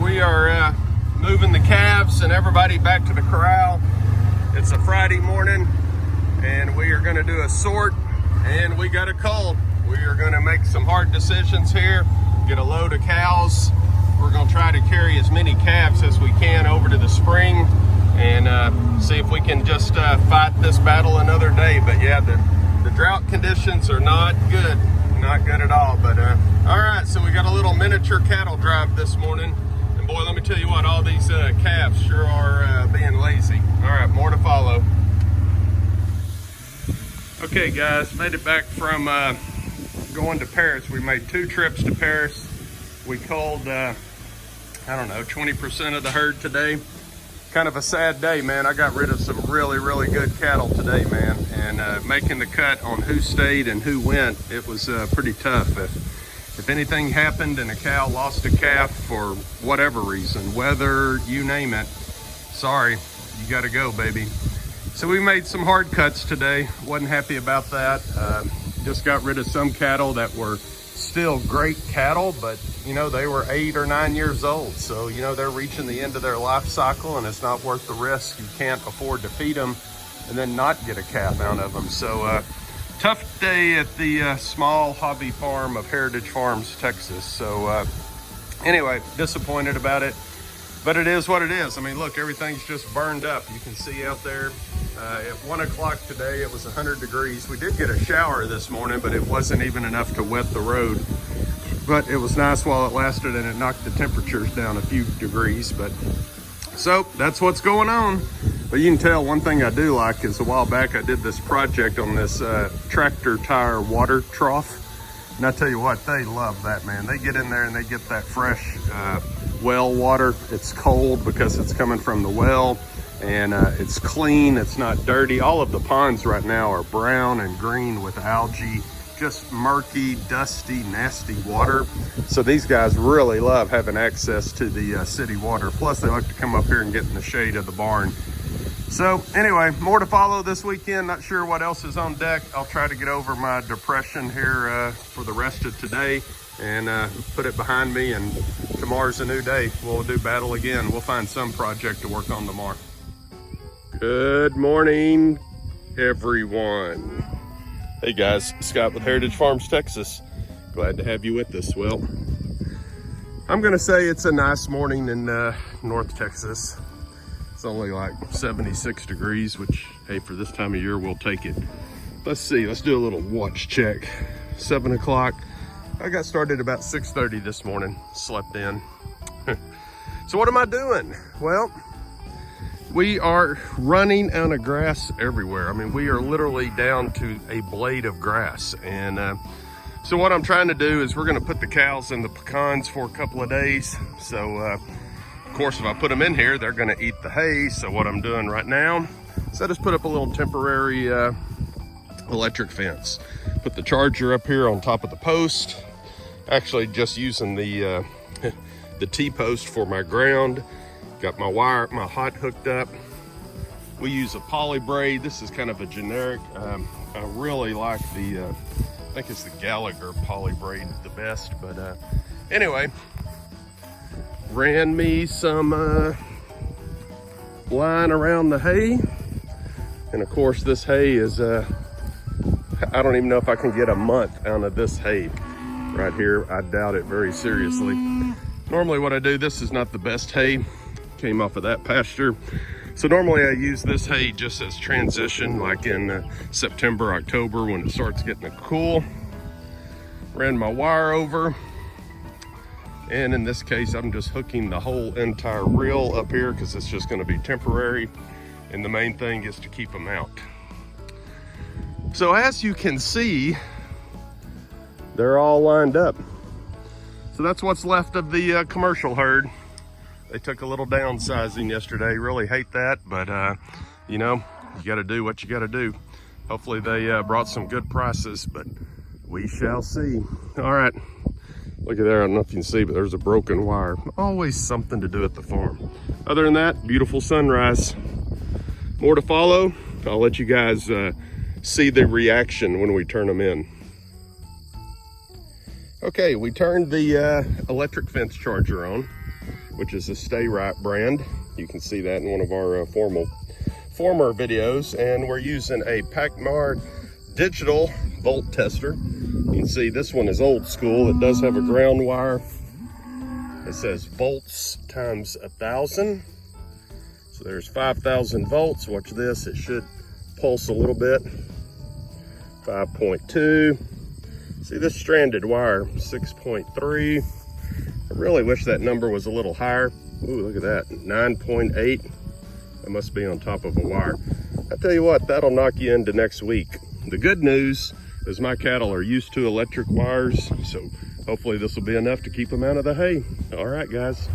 We are moving the calves and everybody back to the corral. It's a Friday morning and we are going to do a sort, and we got a cull. We are going to make some hard decisions here, get a load of cows. We're going to try to carry as many calves as we can over to the spring and see if we can just fight this battle another day. But yeah, the drought conditions are not good at all. But all right, so we got a little miniature cattle drive this morning, and boy, let me tell you what, all these calves sure are being lazy. All right, more to follow. Okay guys, made it back from going to Paris. We made 2 trips to Paris. We culled I don't know, 20% of the herd today. Kind of a sad day, man. I got rid of some really good cattle today, man, and making the cut on who stayed and who went, it was pretty tough. If anything happened and a cow lost a calf for whatever reason, weather, you name it, sorry, you gotta go, baby. So we made some hard cuts today. Wasn't happy about that. Just got rid of some cattle that were still great cattle, but you know, they were 8 or 9 years old. So, you know, they're reaching the end of their life cycle and it's not worth the risk. You can't afford to feed them and then not get a calf out of them. So tough day at the small hobby farm of Heritage Farms, Texas. So anyway, disappointed about it, but it is what it is. I mean, look, everything's just burned up. You can see out there at 1 o'clock today, it was 100 degrees. We did get a shower this morning, but it wasn't even enough to wet the road. But it was nice while it lasted, and it knocked the temperatures down a few degrees. But so that's what's going on. But you can tell one thing I do like is a while back I did this project on this tractor tire water trough. And I tell you what, they love that, man. They get in there and they get that fresh well water. It's cold because it's coming from the well, and it's clean, it's not dirty. All of the ponds right now are brown and green with algae, just murky, dusty, nasty water. So these guys really love having access to the city water. Plus they like to come up here and get in the shade of the barn. So anyway, more to follow this weekend. Not sure what else is on deck. I'll try to get over my depression here for the rest of today and put it behind me, and tomorrow's a new day. We'll do battle again. We'll find some project to work on tomorrow. Good morning, everyone. Hey guys, Scott with Heritage Farms, Texas. Glad to have you with us. Well, I'm gonna say it's a nice morning in North Texas. It's only like 76 degrees, which, hey, for this time of year, we'll take it. Let's see, let's do a little watch check. 7 o'clock. I got started about 6:30 this morning, slept in. So what am I doing? Well, we are running out of grass everywhere. I mean, we are literally down to a blade of grass. And so what I'm trying to do is we're gonna put the cows in the pecans for a couple of days. So of course, if I put them in here, they're gonna eat the hay. So what I'm doing right now is I just put up a little temporary electric fence. Put the charger up here on top of the post. Actually just using the T-post for my ground. Got my wire, my hot hooked up. We use a poly braid. This is kind of a generic. I really like the, I think it's the Gallagher poly braid the best. But anyway, ran me some line around the hay. And of course this hay is, I don't even know if I can get a month out of this hay right here. I doubt it very seriously. Normally what I do, this is not the best hay. Came off of that pasture. So normally I use this hay just as transition, like in September, October, when it starts getting cool. Ran my wire over. And in this case, I'm just hooking the whole entire reel up here because it's just gonna be temporary. And the main thing is to keep them out. So as you can see, they're all lined up. So that's what's left of the commercial herd. They took a little downsizing yesterday. Really hate that, but you know, you gotta do what you gotta do. Hopefully they brought some good prices, but we shall see. All right, look at there. I don't know if you can see, but there's a broken wire. Always something to do at the farm. Other than that, beautiful sunrise. More to follow. I'll let you guys see the reaction when we turn them in. Okay, we turned the electric fence charger on. which is a Stay Right brand. You can see that in one of our former videos. And we're using a Pacmar digital volt tester. You can see this one is old school. It does have a ground wire. It says volts times 1,000. So there's 5,000 volts. Watch this, it should pulse a little bit. 5.2. See this stranded wire, 6.3. I really wish that number was a little higher. Ooh, look at that, 9.8. That must be on top of a wire. I tell you what, that'll knock you into next week. The good news is my cattle are used to electric wires, so hopefully this will be enough to keep them out of the hay. All right, guys.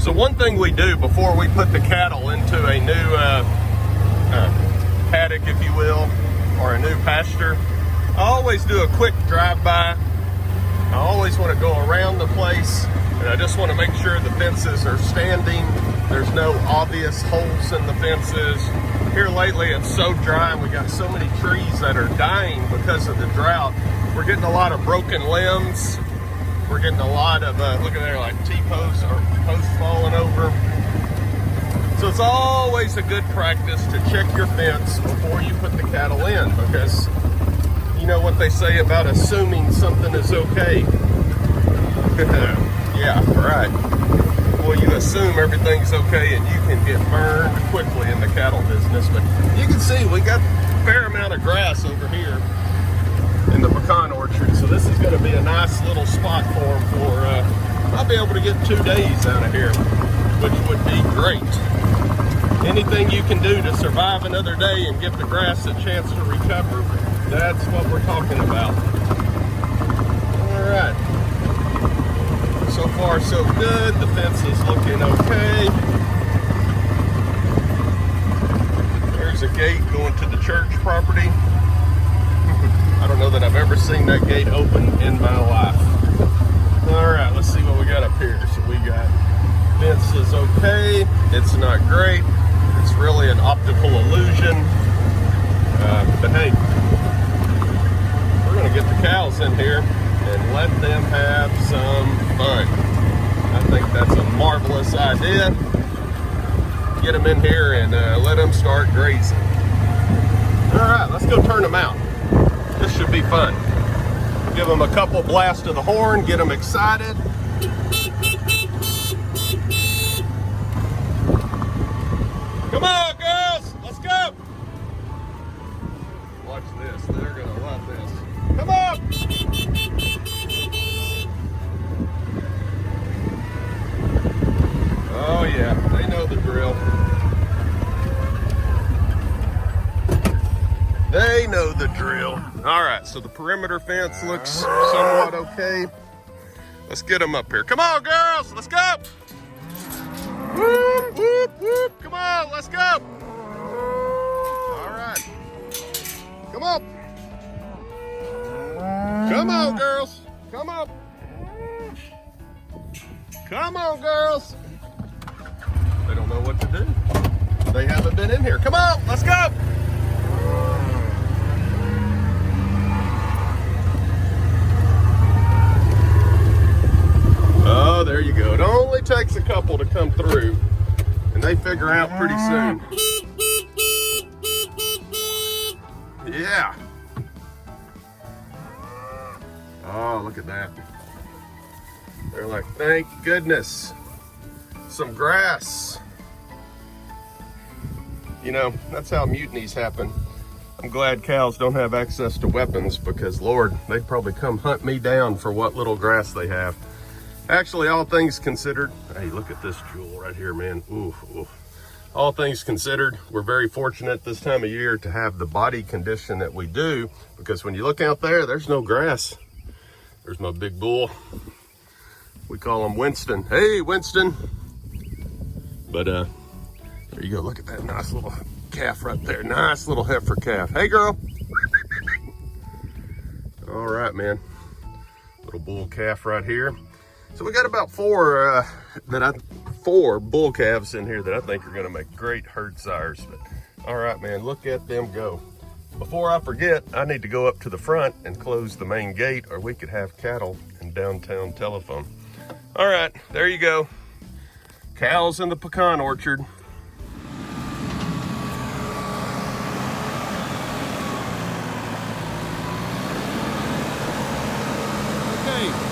So one thing we do before we put the cattle into a new paddock, if you will, or a new pasture, I always do a quick drive-by. I always want to go around the place, and I just want to make sure the fences are standing. There's no obvious holes in the fences. Here lately it's so dry and we got so many trees that are dying because of the drought. We're getting a lot of broken limbs. We're getting a lot of, look at there, like T-posts or posts falling over. So it's always a good practice to check your fence before you put the cattle in, because you know what they say about assuming something is okay. Yeah, right. Well, you assume everything's okay and you can get burned quickly in the cattle business. But you can see we got a fair amount of grass over here in the pecan orchard. So this is going to be a nice little spot for them for, I'll be able to get 2 days out of here, which would be great. Anything you can do to survive another day and give the grass a chance to recover, that's what we're talking about. All right. So far, so good. The fence is looking okay. There's a gate going to the church property. I don't know that I've ever seen that gate open in my life. All right, let's see what we got up here. So we got fence is okay. It's not great. It's really an optical illusion. But hey, we're gonna get the cows in here and let them have some fun. I think that's a marvelous idea. Get them in here and let them start grazing. All right, let's go turn them out. This should be fun. Give them a couple blasts of the horn, get them excited. Come on, girls, let's go. Watch this, they're gonna love this. Come on. Oh yeah, they know the drill. They know the drill. All right, so the perimeter fence looks somewhat okay. Let's get them up here. Come on, girls, let's go. Whoop, whoop, whoop. Come on, let's go. All right. Come on. Come on, girls. Come on. Come on, girls. They don't know what to do. They haven't been in here. Come on, let's go. Oh, there you go. It only takes a couple to come through, and they figure out pretty soon. Yeah. Oh, look at that. They're like, thank goodness. Some grass. You know, that's how mutinies happen. I'm glad cows don't have access to weapons, because Lord, they'd probably come hunt me down for what little grass they have. Actually, all things considered, hey, look at this jewel right here, man. Ooh, ooh. All things considered, we're very fortunate this time of year to have the body condition that we do, because when you look out there, there's no grass. There's my big bull. We call him Winston. Hey, Winston. But there you go. Look at that nice little calf right there. Nice little heifer calf. Hey, girl. All right, man. Little bull calf right here. So we got about four bull calves in here that I think are gonna make great herd sires. But all right, man, look at them go. Before I forget, I need to go up to the front and close the main gate, or we could have cattle and downtown telephone. All right, there you go. Cows in the pecan orchard. Okay,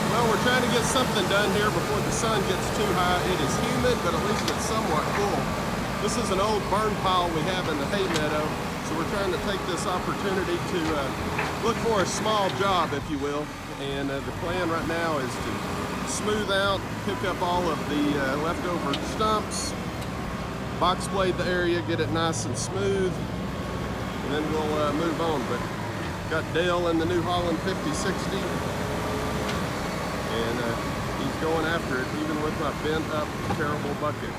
well, we're trying to get something done here before the sun gets too high. It is humid, but at least it's somewhat cool. This is an old burn pile we have in the hay meadow, so we're trying to take this opportunity to look for a small job, if you will. And the plan right now is to smooth out, pick up all of the leftover stumps, box blade the area, get it nice and smooth, and then we'll move on. But got Dale in the New Holland 5060, and he's going after it even with my bent up terrible bucket.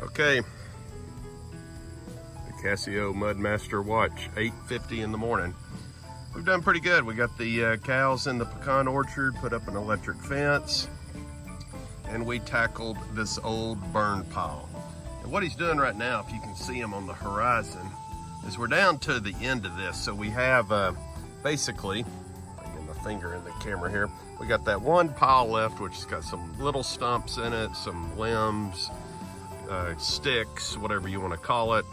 Okay, the Casio Mudmaster watch, 8:50 in the morning. We've done pretty good. We got the cows in the pecan orchard, put up an electric fence, and we tackled this old burn pile. And what he's doing right now, if you can see him on the horizon, is we're down to the end of this. So we have basically, I'm getting my finger in the camera here, we got that one pile left, which has got some little stumps in it, some limbs, sticks, whatever you want to call it.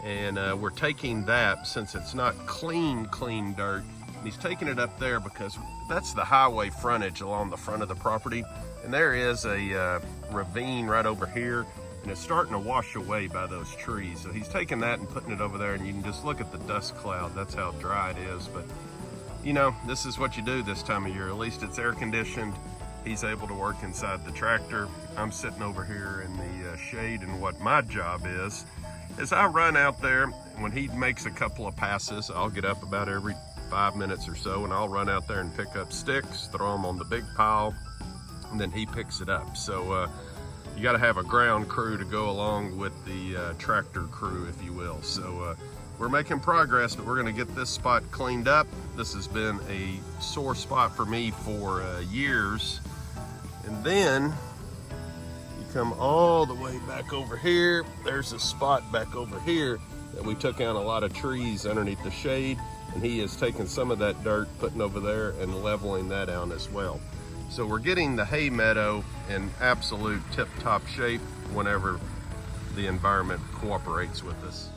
And we're taking that, since it's not clean dirt, and he's taking it up there because that's the highway frontage along the front of the property. And there is a ravine right over here, and it's starting to wash away by those trees. So he's taking that and putting it over there, and you can just look at the dust cloud. That's how dry it is. But you know, this is what you do this time of year. At least it's air conditioned. He's able to work inside the tractor. I'm sitting over here in the shade, and what my job is I run out there. When he makes a couple of passes, I'll get up about every 5 minutes or so, and I'll run out there and pick up sticks, throw them on the big pile, and then he picks it up. So you got to have a ground crew to go along with the tractor crew, if you will. So we're making progress, but we're going to get this spot cleaned up. This has been a sore spot for me for years. And then you come all the way back over here. There's a spot back over here that we took out a lot of trees underneath the shade, and he is taking some of that dirt, putting over there, and leveling that out as well. So we're getting the hay meadow in absolute tip-top shape whenever the environment cooperates with us.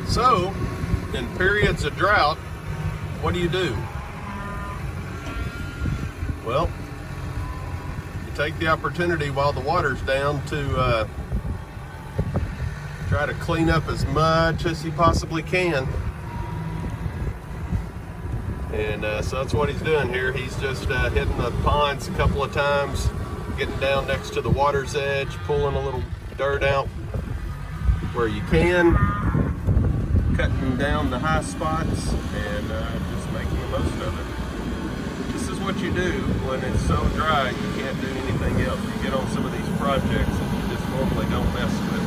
So, in periods of drought, what do? Well, you take the opportunity while the water's down to try to clean up as much as he possibly can. And so that's what he's doing here. He's just hitting the ponds a couple of times, getting down next to the water's edge, pulling a little dirt out where you can, cutting down the high spots, and just making the most of it. This is what you do when it's so dry you can't do anything else. You get on some of these projects that you just normally don't mess with.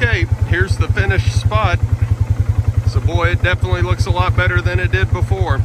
Okay, here's the finished spot. So boy, it definitely looks a lot better than it did before.